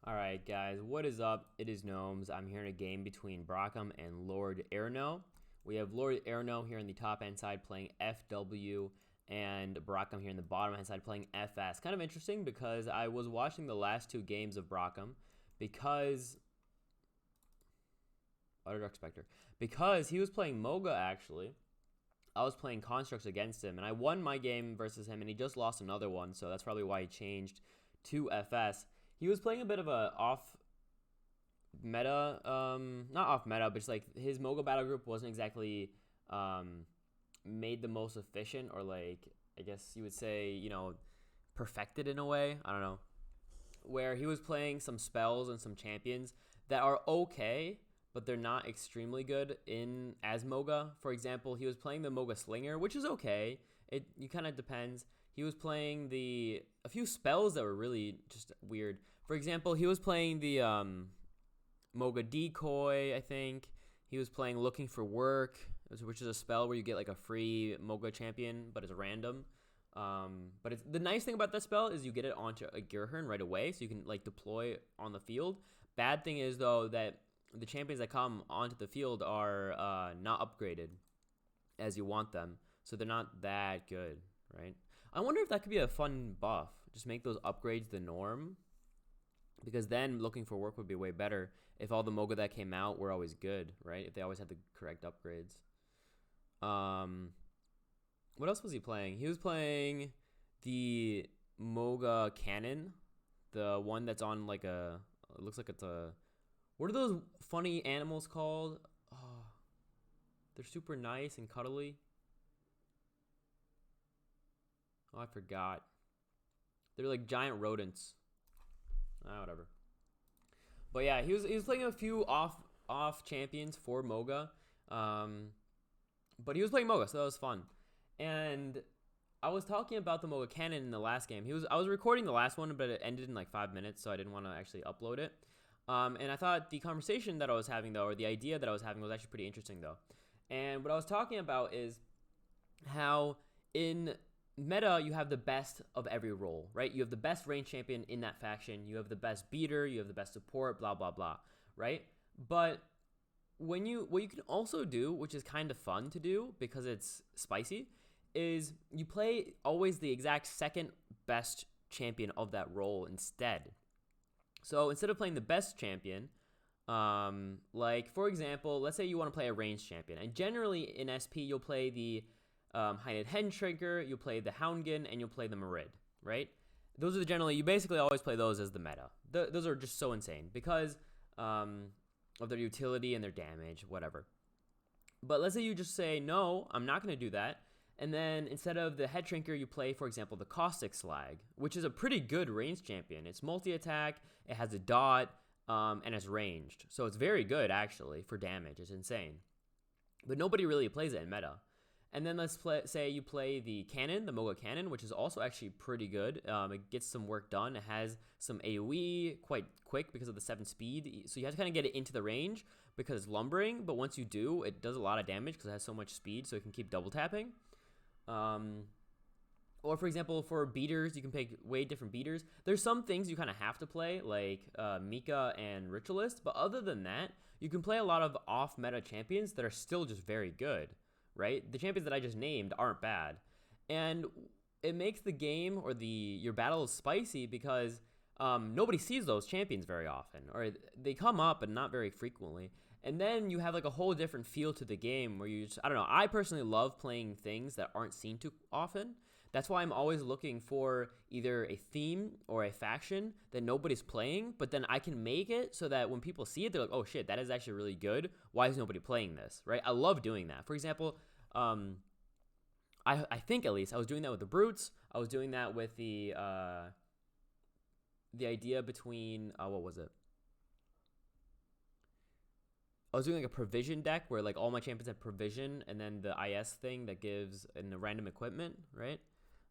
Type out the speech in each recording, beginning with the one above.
Alright guys, what is up? It is Gnomes. I'm here in a game between Brakam and LordErno. We have LordErno here in the top hand side playing FW and Brakam here in the bottom hand side playing FS. Kind of interesting because I was watching the last two games of Brakam because because he was playing Moga actually. I was playing Constructs against him and I won my game versus him and he just lost another one, so that's probably why he changed to FS. He was playing a bit of a off meta, not off meta, but just like his Moga battle group wasn't exactly made the most efficient, or like I guess you would say, perfected in a way. I don't know. Where he was playing some spells and some champions that are okay, but they're not extremely good in as Moga. For example, he was playing the Moga Slinger, which is okay. It kind of depends. He was playing a few spells that were really just weird. For example, he was playing the Moga Decoy, I think. He was playing Looking for Work, which is a spell where you get like a free Moga champion, but it's random. But the nice thing about that spell is you get it onto a Gearhorn right away, so you can like deploy on the field. Bad thing is though that the champions that come onto the field are not upgraded as you want them, so they're not that good, right? I wonder if that could be a fun buff. Just make those upgrades the norm, because then Looking for Work would be way better if all the Moga that came out were always good, right? If they always had the correct upgrades. What else was he playing? He was playing the Moga Cannon, the one that's on like it looks like it's a, what are those funny animals called? Oh, they're super nice and cuddly. Oh, I forgot. They're like giant rodents. Whatever. But yeah, he was playing a few off champions for Moga. But he was playing Moga, so that was fun. And I was talking about the Moga Cannon in the last game. I was recording the last one, but it ended in like 5 minutes, so I didn't want to actually upload it. And I thought the conversation that I was having though, or the idea that I was having, was actually pretty interesting though. And what I was talking about is how in meta you have the best of every role, right? You have the best range champion in that faction, you have the best beater, you have the best support, blah blah blah, right? But what you can also do, which is kind of fun to do because it's spicy, is you play always the exact second best champion of that role instead. So instead of playing the best champion, like for example, let's say you want to play a range champion, and generally in SP you'll play the High-Head Hen Shrinker, you'll play the Houndgun, and you'll play the Marid, right? Those are you basically always play those as the meta. Those are just so insane because of their utility and their damage, whatever. But let's say you just say, no, I'm not going to do that. And then instead of the Head Shrinker, you play, for example, the Caustic Slag, which is a pretty good range champion. It's multi-attack, it has a dot, and it's ranged. So it's very good, actually, for damage. It's insane. But nobody really plays it in meta. And then let's say you play the Cannon, the Moga Cannon, which is also actually pretty good. It gets some work done. It has some AoE quite quick because of the 7 speed. So you have to kind of get it into the range because it's lumbering. But once you do, it does a lot of damage because it has so much speed, so it can keep double tapping. Or for example, for beaters, you can pick way different beaters. There's some things you kind of have to play, like Mika and Ritualist. But other than that, you can play a lot of off-meta champions that are still just very good. Right? The champions that I just named aren't bad. And it makes the game or your battles spicy because nobody sees those champions very often, or they come up but not very frequently. And then you have like a whole different feel to the game where you just, I don't know, I personally love playing things that aren't seen too often. That's why I'm always looking for either a theme or a faction that nobody's playing, but then I can make it so that when people see it, they're like, oh shit, that is actually really good. Why is nobody playing this, right? I love doing that. For example, I think at least I was doing that with the Brutes. I was doing that with the idea between, what was it? I was doing like a provision deck where like all my champions have provision and then the IS thing that gives in the random equipment, right?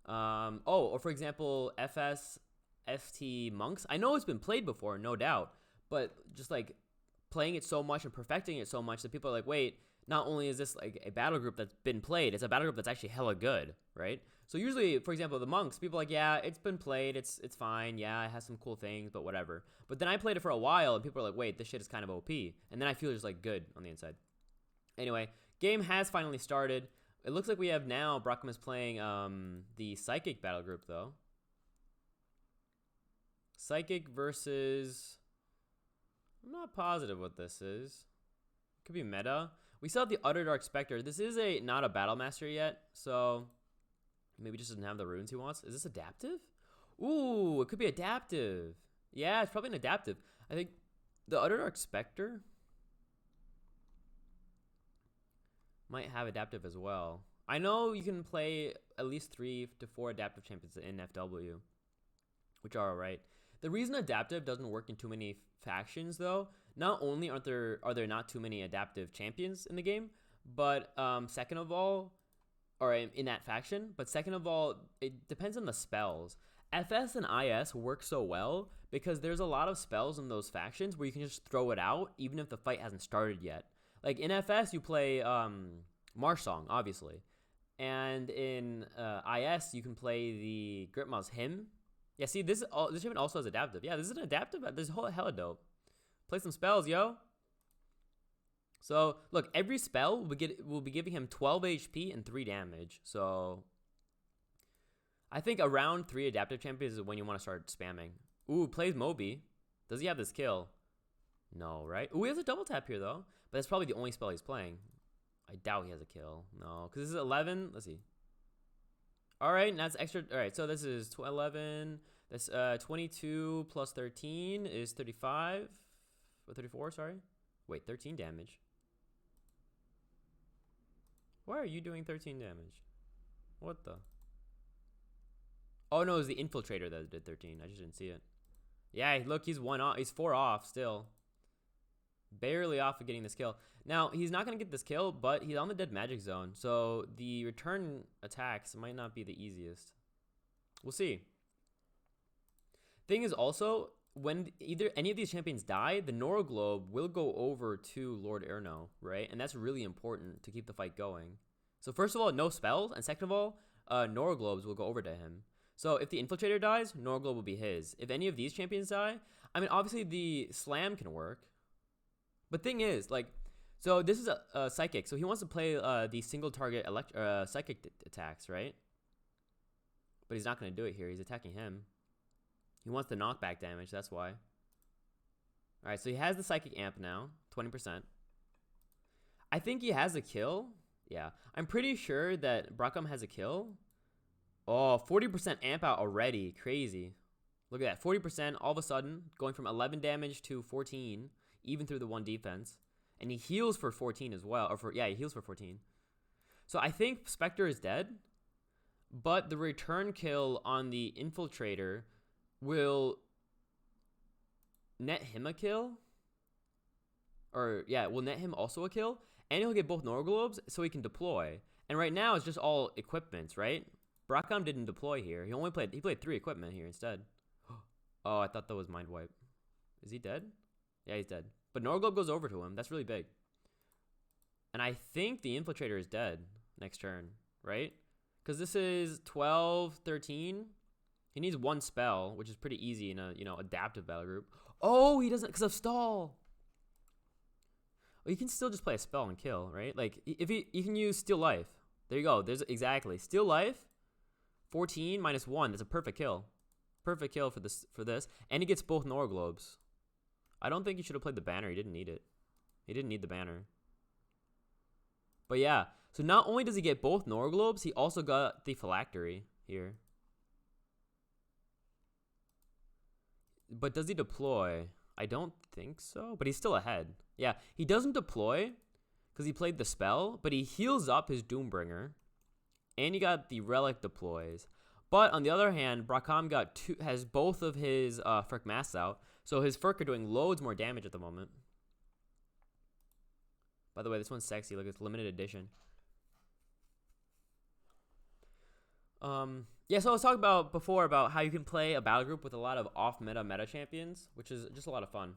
Or for example, FS FT Monks. I know it's been played before, no doubt, but just like playing it so much and perfecting it so much that people are like, wait, not only is this like a battle group that's been played, it's a battle group that's actually hella good, right? So usually, for example, the monks, people are like, yeah, it's been played, it's fine, yeah, it has some cool things, but whatever. But then I played it for a while, and people are like, wait, this shit is kind of OP. And then I feel just like good on the inside. Anyway, game has finally started. It looks like we have now, Brakam is playing the Psychic battle group, though. Psychic versus... I'm not positive what this is. Could be meta. We still have the Utter Dark Spectre. This is not a Battle Master yet, so maybe just doesn't have the runes he wants. Is this adaptive? Ooh, it could be adaptive. Yeah, it's probably an adaptive. I think the Utter Dark Spectre might have adaptive as well. I know you can play at least 3 to 4 adaptive champions in FW, which are alright. The reason adaptive doesn't work in too many factions, though, not only are there not too many adaptive champions in the game, but second of all, or in that faction, but second of all, it depends on the spells. FS and IS work so well because there's a lot of spells in those factions where you can just throw it out even if the fight hasn't started yet. Like in FS, you play Marsh Song, obviously, and in IS, you can play the Gritma's Hymn. Yeah, see, this champion also has adaptive. Yeah, this is an adaptive. This is hella dope. Play some spells, yo. So, look, every spell will be giving him 12 HP and 3 damage. So, I think around 3 adaptive champions is when you want to start spamming. Ooh, plays Moby. Does he have this kill? No, right? Ooh, he has a double tap here, though. But that's probably the only spell he's playing. I doubt he has a kill. No, because this is 11. Let's see. All right, and that's extra. All right, so this is 11. That's 22 plus 13 is 35. Or 34, sorry. Wait, 13 damage. Why are you doing 13 damage? What the? Oh, no, it was the Infiltrator that did 13. I just didn't see it. Yeah, look, he's 1 off. He's 4 off still. Barely off of getting this kill. Now, he's not going to get this kill, but he's on the dead magic zone. So the return attacks might not be the easiest. We'll see. Thing is also, when either any of these champions die, the Nora Globe will go over to LordErno, right? And that's really important to keep the fight going. So first of all, no spells. And second of all, Nora Globes will go over to him. So if the Infiltrator dies, Nora Globe will be his. If any of these champions die, I mean, obviously the Slam can work. But thing is, like, so this is a Psychic. So he wants to play the single target Psychic attacks, right? But he's not going to do it here. He's attacking him. He wants the knockback damage. That's why. All right, so he has the Psychic Amp now, 20%. I think he has a kill. Yeah, I'm pretty sure that Brakam has a kill. Oh, 40% amp out already. Crazy. Look at that. 40% all of a sudden, going from 11 damage to 14, even through the 1 defense. And he heals for 14 as well. Yeah, he heals for 14. So I think Spectre is dead. But the return kill on the Infiltrator will net him a kill. Or, yeah, will net him also a kill. And he'll get both Nora Globes so he can deploy. And right now, it's just all equipments, right? Brakam didn't deploy here. He played 3 equipment here instead. Oh, I thought that was Mind Wipe. Is he dead? Yeah, he's dead. But Nora Globe goes over to him. That's really big. And I think the Infiltrator is dead next turn, right? Because this is 12, 13. He needs 1 spell, which is pretty easy in a, adaptive battle group. Oh, he doesn't, because of stall. Well, you can still just play a spell and kill, right? Like, if you can use Steal Life. There you go. There's exactly. Steal Life, 14 minus 1. That's a perfect kill. Perfect kill for this. And he gets both Nora Globes. I don't think he should have played the banner. He didn't need it. He didn't need the banner. But yeah. So not only does he get both Nora Globes, he also got the Phylactery here. But does he deploy? I don't think so. But he's still ahead. Yeah. He doesn't deploy because he played the spell. But he heals up his Doombringer. And he got the Relic deploys. But on the other hand, Brakam has both of his Furk masks out. So his Furk are doing loads more damage at the moment. By the way, this one's sexy. Look, it's limited edition. Yeah, so I was talking about before about how you can play a battle group with a lot of off-meta champions, which is just a lot of fun.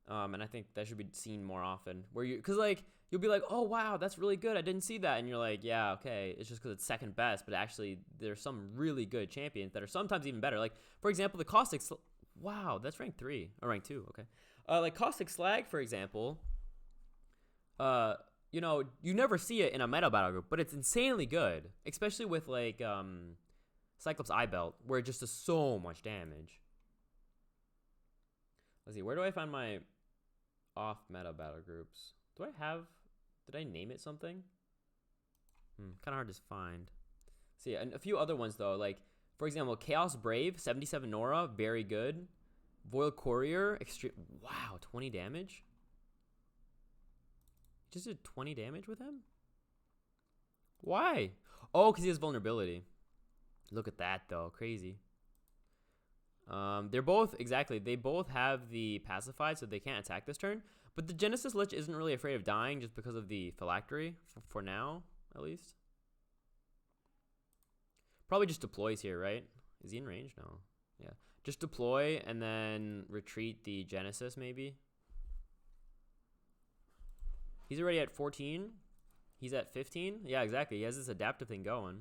And I think that should be seen more often. Where you, cause like you'll be like, oh wow, that's really good. I didn't see that, and you're like, yeah, okay. It's just because it's second best, but actually there's some really good champions that are sometimes even better. Like for example, the Caustic. Wow, that's rank 3 or rank 2. Okay, like Caustic Slag, for example. You know, you never see it in a meta battle group, but it's insanely good, especially with like Cyclops Eye Belt, where it just does so much damage. Let's see, where do I find my off meta battle groups? Did I name it something? Kind of hard to find. See, and a few other ones though, like for example, Chaos Brave, 77 Nora, very good. Voil Courier, extreme. Wow, 20 damage. Just did 20 damage with him? Why? Oh, because he has vulnerability. Look at that though, crazy. They're both, exactly, they both have the pacified, so they can't attack this turn. But the Genesis Lich isn't really afraid of dying just because of the phylactery, for now, at least. Probably just deploys here, right? Is he in range? No. Yeah. Just deploy and then retreat the Genesis, maybe. He's already at 14. He's at 15. Yeah, exactly. He has this adaptive thing going.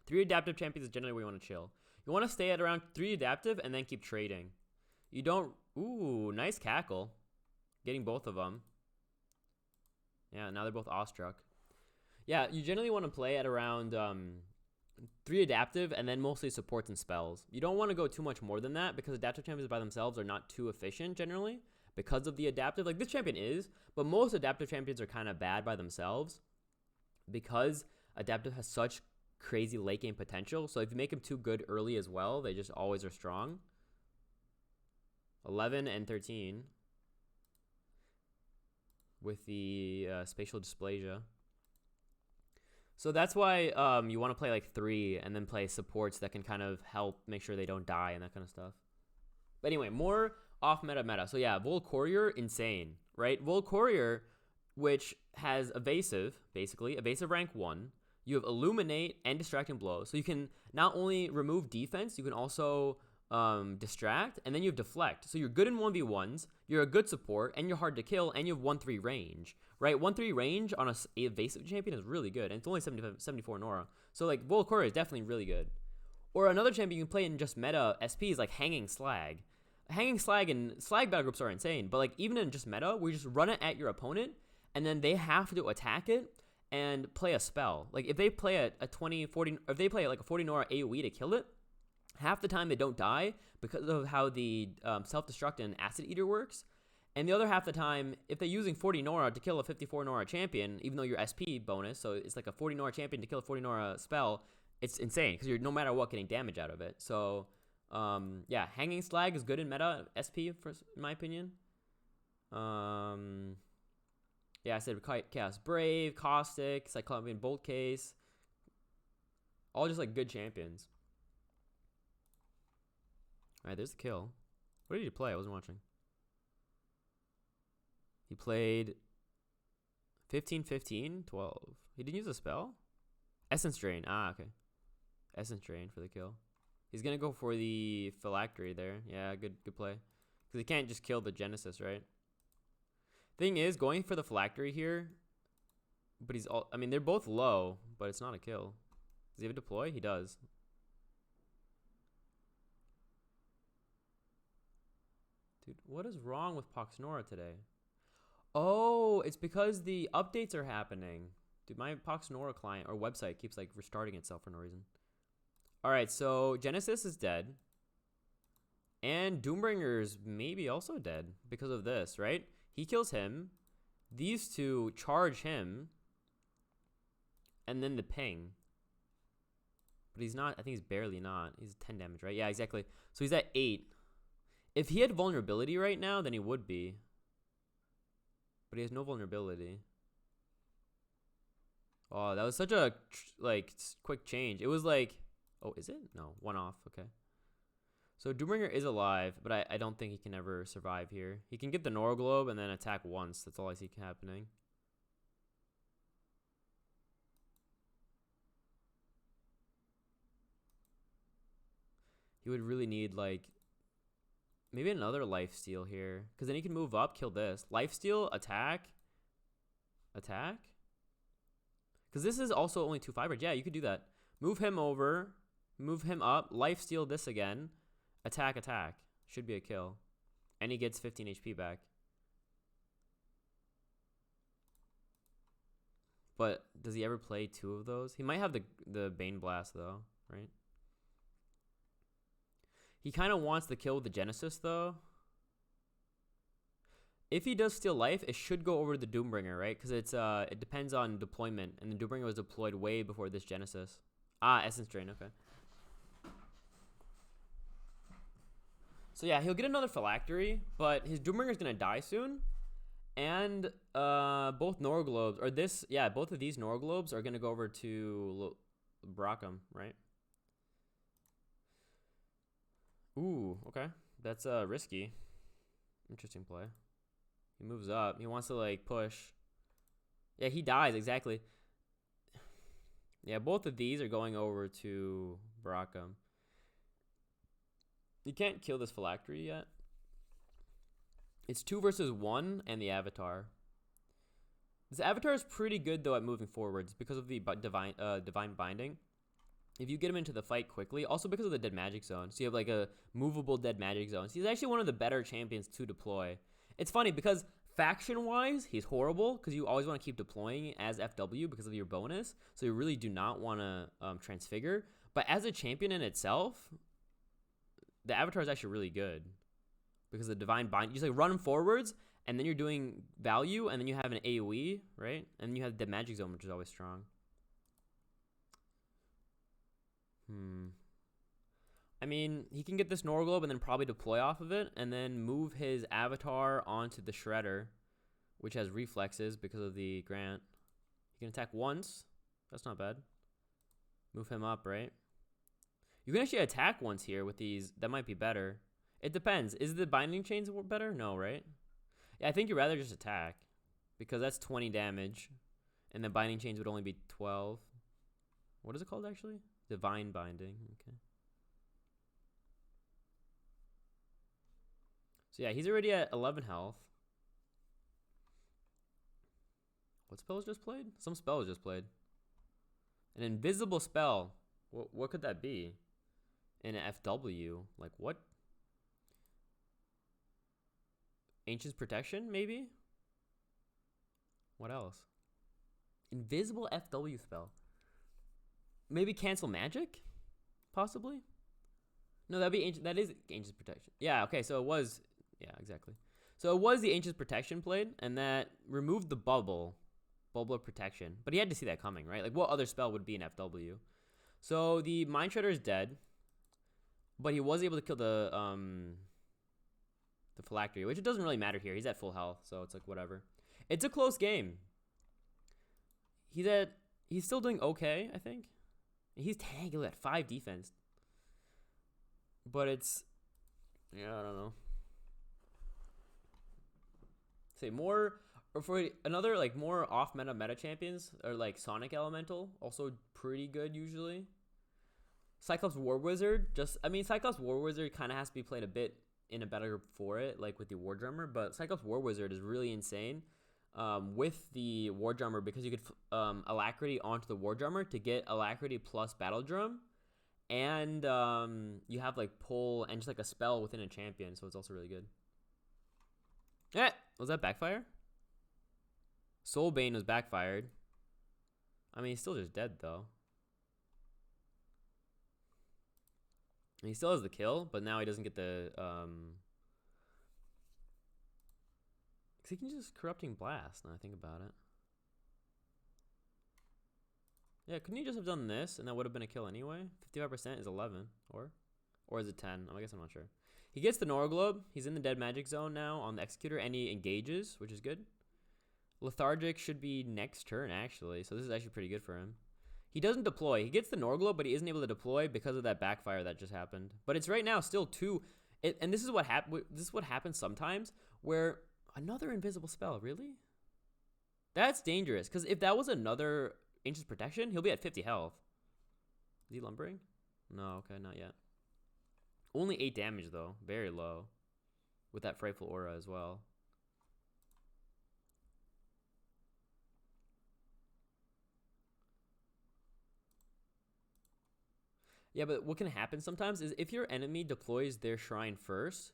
3 adaptive champions is generally where you want to chill. You want to stay at around 3 adaptive and then keep trading. You don't... Ooh, nice cackle. Getting both of them. Yeah, now they're both awestruck. Yeah, you generally want to play at around 3 adaptive and then mostly supports and spells. You don't want to go too much more than that because adaptive champions by themselves are not too efficient generally because of the adaptive. Like this champion is, but most adaptive champions are kind of bad by themselves because adaptive has such crazy late game potential. So if you make them too good early as well, they just always are strong. 11 and 13 with the spatial dysplasia. So that's why you want to play like 3 and then play supports that can kind of help make sure they don't die and that kind of stuff. But anyway, more off meta. So yeah, Vol Courier, insane, right? Vol Courier, which has evasive, basically, evasive rank 1. You have Illuminate and Distracting Blow. So you can not only remove defense, you can also distract, and then you have Deflect. So you're good in 1v1s, you're a good support, and you're hard to kill, and you have 1-3 range, right? 1-3 range on a evasive champion is really good, and it's only 74 Nora. So like Vol Courier is definitely really good. Or another champion you can play in just meta SP is like Hanging Slag. Hanging Slag and Slag battle groups are insane, but like even in just meta, where you just run it at your opponent, and then they have to attack it and play a spell. Like if they play a 20, 40, or if they play like a 40 Nora AoE to kill it, half the time they don't die because of how the self-destruct and Acid Eater works. And the other half the time, if they're using 40 Nora to kill a 54 Nora champion, even though you're SP bonus, so it's like a 40 Nora champion to kill a 40 Nora spell, it's insane because you're no matter what getting damage out of it. So yeah, Hanging Slag is good in meta SP in my opinion. Yeah, I said Chaos Brave, Caustic, Cyclopean Bolt Case. All just like good champions. Alright, there's the kill. What did he play? I wasn't watching. He played 15, 15, 12. He didn't use a spell? Essence Drain. Ah, okay. Essence Drain for the kill. He's going to go for the Phylactery there. Yeah, good play. Because he can't just kill the Genesis, right? Thing is, going for the Phylactery here, but he's all... I mean, they're both low, but it's not a kill. Does he have a deploy? He does. Dude, what is wrong with Poxnora today? Oh, it's because the updates are happening. Dude, my Poxnora client or website keeps like restarting itself for no reason. Alright, so Genesis is dead. And Doombringer's maybe also dead because of this, right? He kills him. These two charge him. And then the ping. But he's not, I think he's barely not. He's 10 damage, right? Yeah, exactly. So he's at 8. If he had vulnerability right now, then he would be. But he has no vulnerability. Oh, that was such a, like, quick change. It was like, oh, is it? No, 1 off, okay. So Doombringer is alive, but I don't think he can ever survive here. He can get the Nora Globe and then attack once. That's all I see happening. He would really need, like, Maybe another lifesteal here. Because then he can move up, kill this. Lifesteal, attack. Attack? Because this is also only 2 fibers. Yeah, you could do that. Move him over. Move him up. Lifesteal this again. Attack, attack. Should be a kill. And he gets 15 HP back. But does he ever play 2 of those? He might have the Bane Blast, though, right? He kind of wants the kill with the Genesis, though. If he does steal life, it should go over to the Doombringer, right? Because it depends on deployment, and the Doombringer was deployed way before this Genesis. Ah, Essence Drain, okay. So yeah, he'll get another Phylactery, but his Doombringer's gonna die soon. And both Norglobes, or this, yeah, both of these Norglobes are gonna go over to Brakam, right? Ooh, okay. That's risky. Interesting play. He moves up. He wants to, like, push. Yeah, he dies, exactly. Yeah, both of these are going over to Brakam. You can't kill this Phylactery yet. It's 2 versus 1 and the Avatar. This Avatar is pretty good, though, at moving forwards because of the Divine Binding. If you get him into the fight quickly, also because of the Dead Magic Zone. So you have, like, a movable Dead Magic Zone. So he's actually one of the better champions to deploy. It's funny because faction-wise, he's horrible because you always want to keep deploying as FW because of your bonus. So you really do not want to transfigure. But as a champion in itself, the Avatar is actually really good because of the Divine Bind. You just, like, run him forwards, and then you're doing value, and then you have an AoE, right? And then you have the Magic Zone, which is always strong. I mean, he can get this Norglobe and then probably deploy off of it, and then move his Avatar onto the Shredder, which has reflexes because of the Grant. He can attack once. That's not bad. Move him up, right? You can actually attack once here with these. That might be better. It depends. Is the Binding Chains better? No, right? Yeah, I think you'd rather just attack because that's 20 damage, and the Binding Chains would only be 12. What is it called, actually? Divine Binding. Okay. So yeah, he's already at 11 health. What spell was just played? Some spell was just played. An invisible spell. What could that be? In an FW. Like, what? Ancient's Protection, maybe? What else? Invisible FW spell. Maybe Cancel Magic? Possibly? No, that'd be Ancient. That is Ancient's Protection. Yeah, okay, so it was... Yeah, exactly. So it was the Ancient's Protection played, and that removed the bubble of protection. But he had to see that coming, right? Like, what other spell would be an FW? So the Mind Shredder is dead, but he was able to kill the Phylactery, which it doesn't really matter here. He's at full health, so it's like whatever. It's a close game. He's still doing okay, I think. He's tanky at 5 defense. But it's... Yeah, I don't know. Say more... Or for another, like, more off-meta meta champions, or, like, Sonic Elemental. Also pretty good, usually. Cyclops War Wizard. Cyclops War Wizard kind of has to be played a bit in a better group for it, like with the War Drummer. But Cyclops War Wizard is really insane with the War Drummer because you could Alacrity onto the War Drummer to get Alacrity plus Battle Drum. And you have, like, pull and just, like, a spell within a champion, so it's also really good. Eh! Was that backfire? Soul Bane was backfired. I mean, he's still just dead, though. And he still has the kill, but now he doesn't get the... Because he can just Corrupting Blast, now I think about it. Yeah, couldn't he just have done this, and that would have been a kill anyway? 55% is 11, or is it 10? I guess I'm not sure. He gets the Norglobe. He's in the Dead Magic Zone now on the Executor, and he engages, which is good. Lethargic should be next turn, actually, so this is actually pretty good for him. He doesn't deploy. He gets the Norglobe, but he isn't able to deploy because of that backfire that just happened. But it's right now still 2. And this is what happens sometimes, where another invisible spell, really? That's dangerous, because if that was another Ancient's Protection, he'll be at 50 health. Is he lumbering? No, okay, not yet. Only 8 damage, though. Very low. with that Frightful Aura as well. Yeah, but what can happen sometimes is if your enemy deploys their shrine first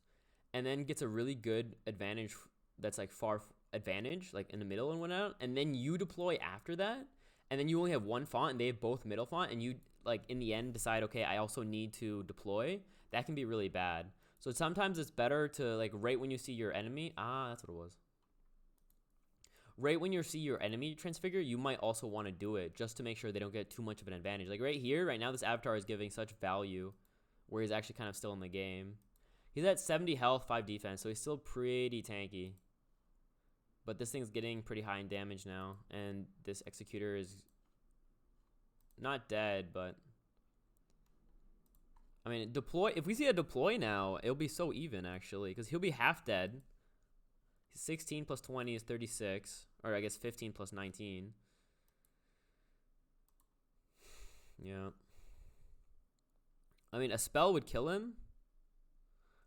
and then gets a really good advantage that's like far advantage, like in the middle and whatnot, and then you deploy after that, and then you only have one font and they have both middle font, and you like in the end decide, okay, I also need to deploy, that can be really bad. So sometimes it's better to like right when you see your enemy, that's what it was. Right when you see your enemy transfigure, you might also want to do it just to make sure they don't get too much of an advantage. Like right here, right now, this avatar is giving such value where he's actually kind of still in the game. He's at 70 health, 5 defense, so he's still pretty tanky. But this thing's getting pretty high in damage now, and this Executor is not dead, but I mean, deploy. If we see a deploy now, it'll be so even actually, because he'll be half dead. 16 plus 20 is 36, or I guess 15 plus 19. Yeah. I mean, a spell would kill him,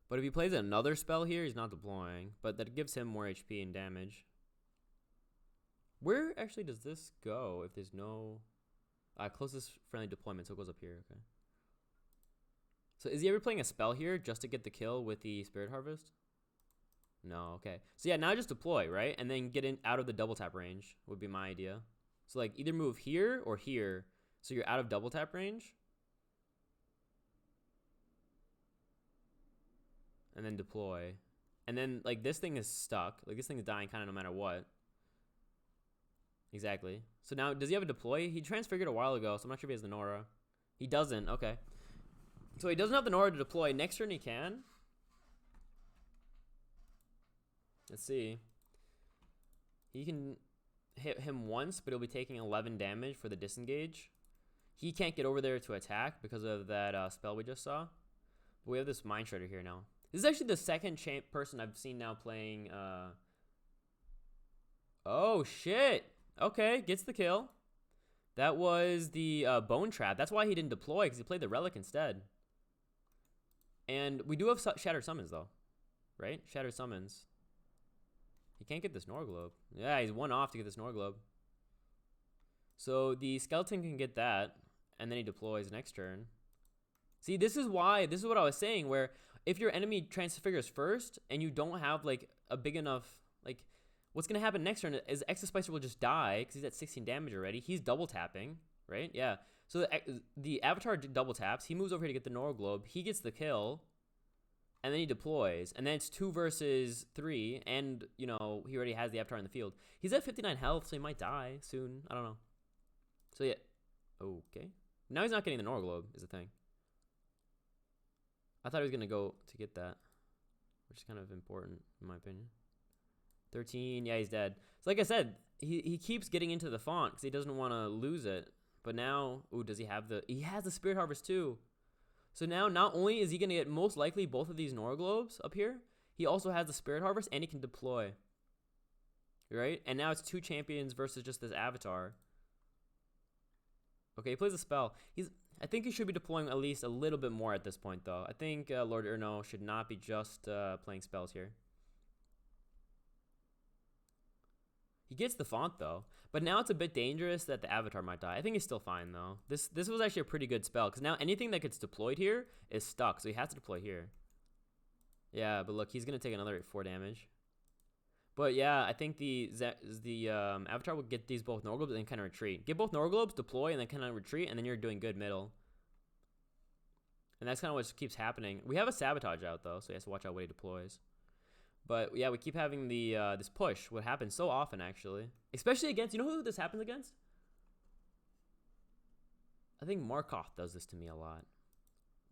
but if he plays another spell here, he's not deploying, but that gives him more HP and damage. Where actually does this go if there's no closest friendly deployment? So it goes up here. Okay. So is he ever playing a spell here just to get the kill with the Spirit Harvest? No, okay. So yeah, now just deploy, right? And then get in out of the double tap range would be my idea. So like either move here or here, so you're out of double tap range. And then deploy. And then like this thing is stuck. Like this thing is dying kind of no matter what. Exactly. So now, does he have a deploy? He transfigured a while ago, so I'm not sure if he has the Nora. He doesn't, okay. So he doesn't have the Nora to deploy. Next turn he can. Let's see. He can hit him once, but he'll be taking 11 damage for the disengage. He can't get over there to attack because of that spell we just saw. But we have this Mind Shredder here now. This is actually the second person I've seen now playing. Oh, shit. Okay, gets the kill. That was the Bone Trap. That's why he didn't deploy, because he played the Relic instead. And we do have Shattered Summons, though. Right? Shattered Summons. He can't get this Norglobe. Yeah, he's one off to get this Norglobe. So the skeleton can get that, and then he deploys next turn. See, this is what I was saying, where if your enemy transfigures first, and you don't have, like, a big enough, like, what's going to happen next turn is Exospicer will just die, because he's at 16 damage already. He's double tapping, right? Yeah. So the Avatar double taps. He moves over here to get the Norglobe. He gets the kill. And then he deploys, and then it's 2 versus 3, and, you know, he already has the Avatar in the field. He's at 59 health, so he might die soon. I don't know. So, yeah. Okay. Now he's not getting the Norglobe, is the thing. I thought he was going to go to get that, which is kind of important, in my opinion. 13, yeah, he's dead. So, like I said, he keeps getting into the font because he doesn't want to lose it. But now, does he have he has the Spirit Harvest, too. So now, not only is he going to get most likely both of these Norglobes up here, he also has the Spirit Harvest, and he can deploy. Right? And now it's 2 champions versus just this Avatar. Okay, he plays a spell. I think he should be deploying at least a little bit more at this point, though. I think LordErno should not be just playing spells here. He gets the font, though. But now it's a bit dangerous that the Avatar might die. I think he's still fine, though. This was actually a pretty good spell, because now anything that gets deployed here is stuck, so he has to deploy here. Yeah, but look, he's going to take another 4 damage. But yeah, I think the Avatar will get these both Norglobes and then kind of retreat. Get both Norglobes, deploy, and then kind of retreat, and then you're doing good middle. And that's kind of what keeps happening. We have a Sabotage out, though, so he has to watch out what he deploys. But yeah, we keep having the this push. What happens so often, actually, especially against, you know who this happens against? I think Markoth does this to me a lot.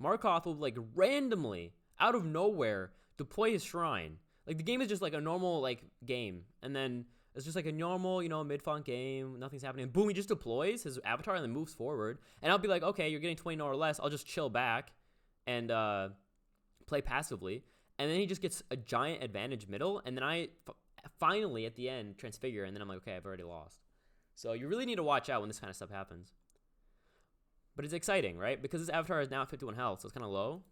Markoth will like randomly out of nowhere deploy his shrine. Like the game is just like a normal like game, and then it's just like a normal, you know, mid-font game. Nothing's happening. Boom, he just deploys his Avatar and then moves forward. And I'll be like, okay, you're getting 20 or less. I'll just chill back and play passively. And then he just gets a giant advantage middle, and then I finally, at the end, transfigure, and then I'm like, okay, I've already lost. So you really need to watch out when this kind of stuff happens. But it's exciting, right? Because this Avatar is now at 51 health, so it's kind of low.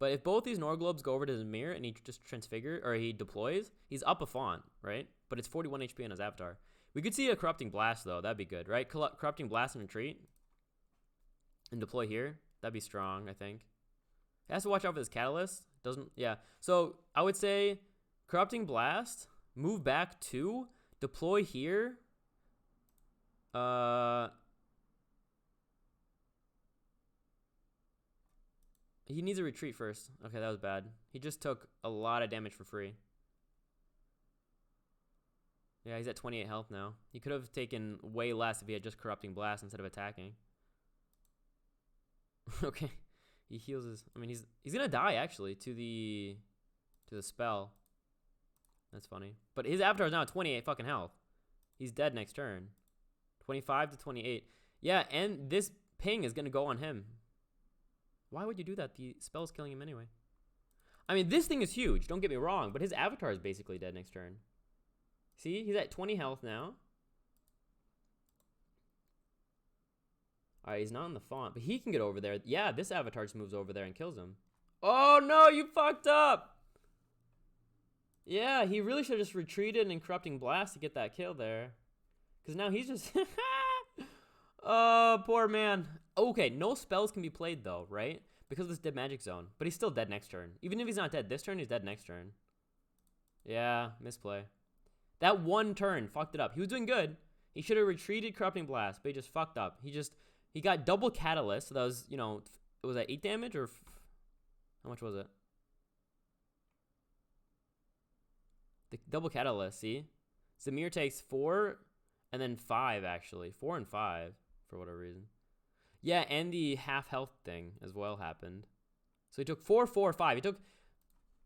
But if both these Norglobes go over to Zamir and he just transfigure, or he deploys, he's up a font, right? But it's 41 HP on his avatar. We could see a Corrupting Blast, though. That'd be good, right? Corrupting Blast and retreat. And deploy here. That'd be strong, I think. He has to watch out for this Catalyst. Doesn't, yeah. So, I would say Corrupting Blast, move back 2, deploy here. He needs a retreat first. Okay, that was bad. He just took a lot of damage for free. Yeah, he's at 28 health now. He could have taken way less if he had just Corrupting Blast instead of attacking. Okay. He heals his... I mean, he's gonna die, actually, to the spell. That's funny. But his avatar is now at 28 fucking health. He's dead next turn. 25 to 28. Yeah, and this ping is gonna go on him. Why would you do that? The spell's killing him anyway. I mean, this thing is huge. Don't get me wrong. But his avatar is basically dead next turn. See? He's at 20 health now. Alright, he's not in the font. But he can get over there. Yeah, this avatar just moves over there and kills him. Oh, no! You fucked up! Yeah, he really should have just retreated and Corrupting Blast to get that kill there. Because now he's just... Oh, poor man. Okay, no spells can be played, though, right? Because of this dead magic zone. But he's still dead next turn. Even if he's not dead this turn, he's dead next turn. Yeah, misplay. That one turn fucked it up. He was doing good. He should have retreated Corrupting Blast, but he just fucked up. He got double Catalyst. So that was, you know, was that 8 damage or... How much was it? The double Catalyst, see? Zamir takes 4 and then 5, actually. 4 and 5. For whatever reason. Yeah, and the half health thing as well happened. So he took 4, 4, 5. He took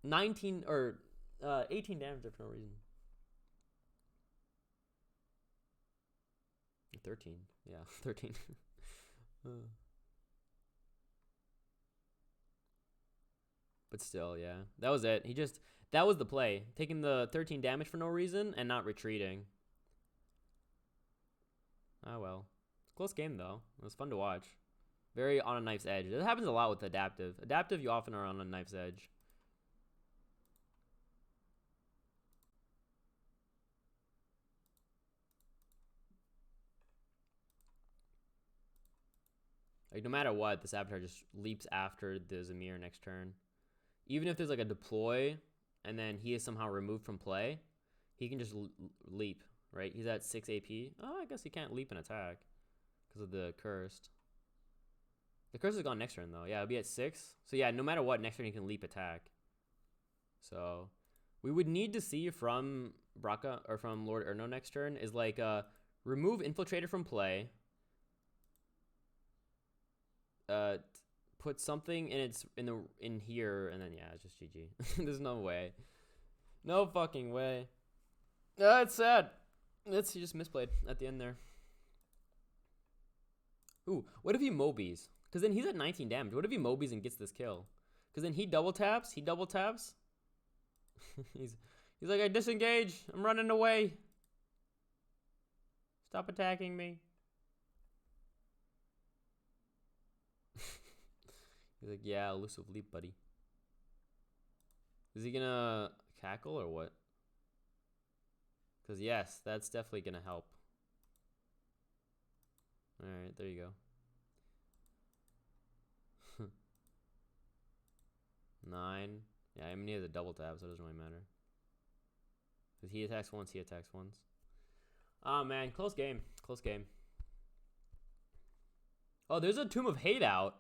19 or 18 damage for no reason. 13. Yeah, 13. But still, yeah. That was it. That was the play. Taking the 13 damage for no reason and not retreating. Oh well. Close game, though. It was fun to watch. Very on a knife's edge. It happens a lot with Adaptive. Adaptive, you often are on a knife's edge. Like, no matter what, this avatar just leaps after the Zamir next turn. Even if there's, like, a deploy, and then he is somehow removed from play, he can just leap, right? He's at 6 AP. Oh, I guess he can't leap and attack. Because of the cursed. The curse is gone next turn, though. Yeah, it'll be at 6. So, yeah, no matter what, next turn he can leap attack. So, we would need to see from Brakam, or from LordErno next turn, is like, remove Infiltrator from play. Put something in here, and then, yeah, it's just GG. There's no way. No fucking way. It's sad. He just misplayed at the end there. Ooh, what if he Mobies? Because then he's at 19 damage. What if he Mobies and gets this kill? Because then he double taps. He's like, I disengage. I'm running away. Stop attacking me. He's like, yeah, elusive leap, buddy. Is he gonna cackle or what? Because yes, that's definitely gonna help. Alright, there you go. 9. Yeah, I mean, he has a double tap, so it doesn't really matter. Because he attacks once, he attacks once. Oh, man. Close game. Close game. Oh, there's a Tomb of Hate out.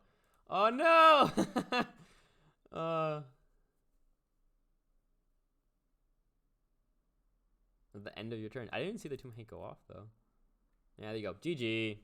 Oh, no! At the end of your turn. I didn't see the Tomb of Hate go off, though. Yeah, there you go. GG.